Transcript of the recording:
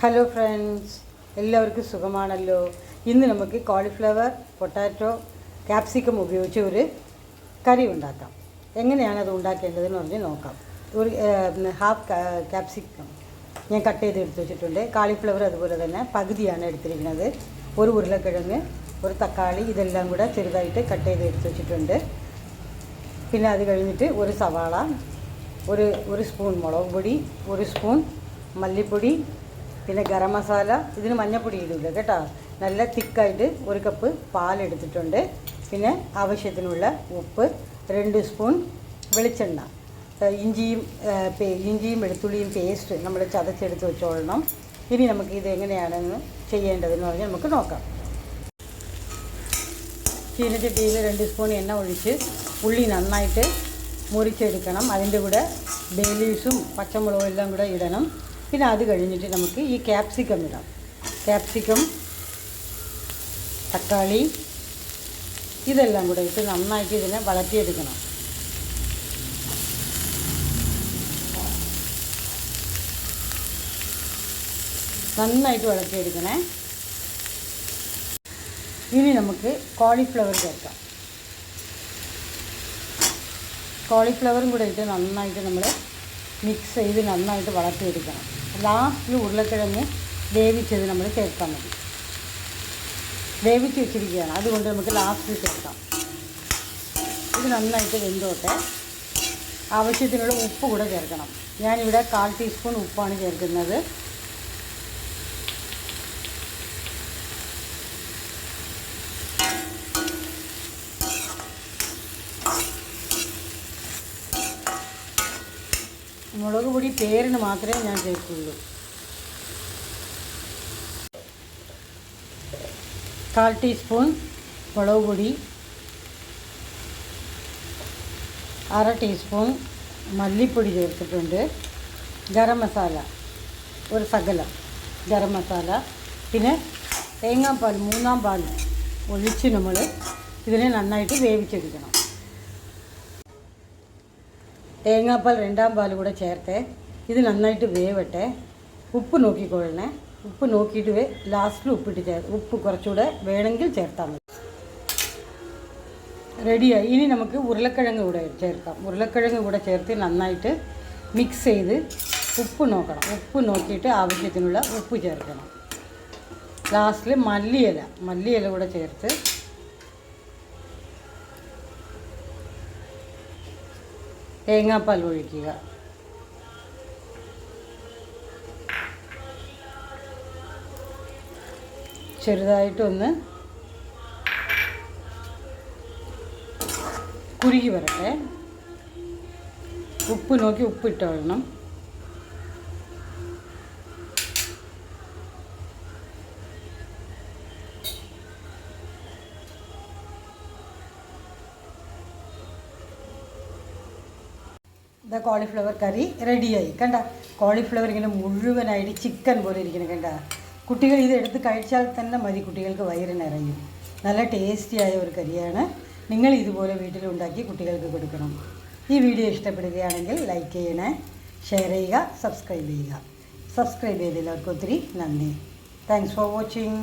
Hello friends, എല്ലാവർക്കും സുഖമാണല്ലോ. ഇന്ന് നമുക്ക് കോളിഫ്ലവർ, പൊട്ടാറ്റോ, ക്യാപ്സിക്കം ഉപയോഗിച്ച് ഒരു കറി ഉണ്ടാക്കാം. എങ്ങനെയാണ് അത് ഉണ്ടാക്കേണ്ടതെന്ന് പറഞ്ഞ് നോക്കാം. ഒരു ഹാഫ് ക്യാപ്സിക്കം ഞാൻ കട്ട് ചെയ്ത് എടുത്ത് വെച്ചിട്ടുണ്ട്. കാളിഫ്ലവർ അതുപോലെ തന്നെ പകുതിയാണ് എടുത്തിരിക്കുന്നത്. ഒരു ഉരുളക്കിഴങ്ങ്, ഒരു തക്കാളി, ഇതെല്ലാം കൂടെ ചെറുതായിട്ട് കട്ട് ചെയ്ത് എടുത്ത് വെച്ചിട്ടുണ്ട്. പിന്നെ അത് കഴിഞ്ഞിട്ട് ഒരു സവാള, ഒരു സ്പൂൺ മുളക് പൊടി, ഒരു സ്പൂൺ മല്ലിപ്പൊടി, പിന്നെ ഗരം മസാല. ഇതിന് മഞ്ഞൾപ്പൊടി ഇടില്ല കേട്ടോ. നല്ല തിക്കായിട്ട് ഒരു കപ്പ് പാലെടുത്തിട്ടുണ്ട്. പിന്നെ ആവശ്യത്തിനുള്ള ഉപ്പ്, 2 സ്പൂൺ വെളിച്ചെണ്ണ, ഇഞ്ചിയും വെളുത്തുള്ളിയും പേസ്റ്റ് നമ്മൾ ചതച്ചെടുത്ത് വെച്ചോളണം. ഇനി നമുക്ക് ഇത് എങ്ങനെയാണെന്ന് ചെയ്യേണ്ടതെന്ന് പറഞ്ഞാൽ നമുക്ക് നോക്കാം. ചീനച്ചട്ടിയിൽ 2 സ്പൂൺ എണ്ണ ഒഴിച്ച് ഉള്ളി നന്നായിട്ട് മുറിച്ചെടുക്കണം. അതിൻ്റെ കൂടെ ബേ ലീവ്സും പച്ചമുളകും എല്ലാം കൂടെ ഇടണം. പിന്നെ അത് കഴിഞ്ഞിട്ട് നമുക്ക് ഈ ക്യാപ്സിക്കം ഇടാം. ക്യാപ്സിക്കം, തക്കാളി, ഇതെല്ലാം കൂടെ ഇട്ട് നന്നായിട്ട് ഇതിനെ വഴറ്റിയെടുക്കണം. നന്നായിട്ട് വഴറ്റിയെടുക്കണേ. ഇനി നമുക്ക് കോളിഫ്ലവർ ചേർക്കാം. കോളിഫ്ലവറും കൂടെ ഇട്ട് നന്നായിട്ട് നമ്മൾ മിക്സ് ചെയ്ത് നന്നായിട്ട് വളർത്തിയെടുക്കണം. ലാസ്റ്റിൽ ഉരുളക്കിഴങ്ങ് വേവിച്ചത് നമ്മൾ ചേർത്താൽ മതി. വേവിച്ച് വെച്ചിരിക്കുകയാണ്, അതുകൊണ്ട് നമുക്ക് ലാസ്റ്റിൽ ചേർക്കാം. ഇത് നന്നായിട്ട് വെന്തോട്ടെ. ആവശ്യത്തിനുള്ള ഉപ്പ് കൂടെ ചേർക്കണം. ഞാനിവിടെ 1/4 ടീസ്പൂൺ ഉപ്പാണ് ചേർക്കുന്നത്. മുളക് പൊടി പേരിന് മാത്രമേ ഞാൻ ചേർക്കുള്ളൂ. 1/4 ടീസ്പൂൺ മുളക് പൊടി, 1/2 ടീസ്പൂൺ മല്ലിപ്പൊടി ചേർത്തിട്ടുണ്ട്. ഗരം മസാല, ഒരു ശകലം ഗരം മസാല. പിന്നെ തേങ്ങാപ്പാൽ 3/4 പാൽ ഒഴിച്ച് നമ്മൾ ഇതിനെ നന്നായിട്ട് വേവിച്ചെടുക്കണം. തേങ്ങാപ്പാൽ 2/2 പാൽ കൂടെ ചേർത്ത് ഇത് നന്നായിട്ട് വേവട്ടെ. ഉപ്പ് നോക്കിക്കൊള്ളണേ. ഉപ്പ് നോക്കിയിട്ട് ലാസ്റ്റിൽ ഉപ്പ് കുറച്ചുകൂടെ വേണമെങ്കിൽ ചേർത്താൽ മതി. റെഡിയായി. ഇനി നമുക്ക് ഉരുളക്കിഴങ്ങ് കൂടെ ചേർക്കാം. ഉരുളക്കിഴങ്ങ് കൂടെ ചേർത്ത് നന്നായിട്ട് മിക്സ് ചെയ്ത് ഉപ്പ് നോക്കണം. ഉപ്പ് നോക്കിയിട്ട് ആവശ്യത്തിനുള്ള ഉപ്പ് ചേർക്കണം. ലാസ്റ്റിൽ മല്ലിയില കൂടെ ചേർത്ത് തേങ്ങാപ്പാൽ ഒഴിക്കുക. ചെറുതായിട്ടൊന്ന് കുറുകി വരട്ടെ. ഉപ്പ് നോക്കി ഉപ്പിട്ടോളണം. കോളിഫ്ലവർ കറി റെഡിയായി. കണ്ട, കോളിഫ്ലവർ ഇങ്ങനെ മുഴുവനായിട്ട് ചിക്കൻ പോലെ ഇരിക്കണം. കണ്ട, കുട്ടികൾ ഇതെടുത്ത് കഴിച്ചാൽ തന്നെ മതി, കുട്ടികൾക്ക് വയറ് നിറയും. നല്ല ടേസ്റ്റിയായ ഒരു കറിയാണ്. നിങ്ങൾ ഇതുപോലെ വീട്ടിലുണ്ടാക്കി കുട്ടികൾക്ക് കൊടുക്കണം. ഈ വീഡിയോ ഇഷ്ടപ്പെടുകയാണെങ്കിൽ ലൈക്ക് ചെയ്യണേ, ഷെയർ ചെയ്യുക, സബ്സ്ക്രൈബ് ചെയ്യുക. സബ്സ്ക്രൈബ് ചെയ്തതിലവർക്ക് ഒത്തിരി നന്ദി. Thanks for watching.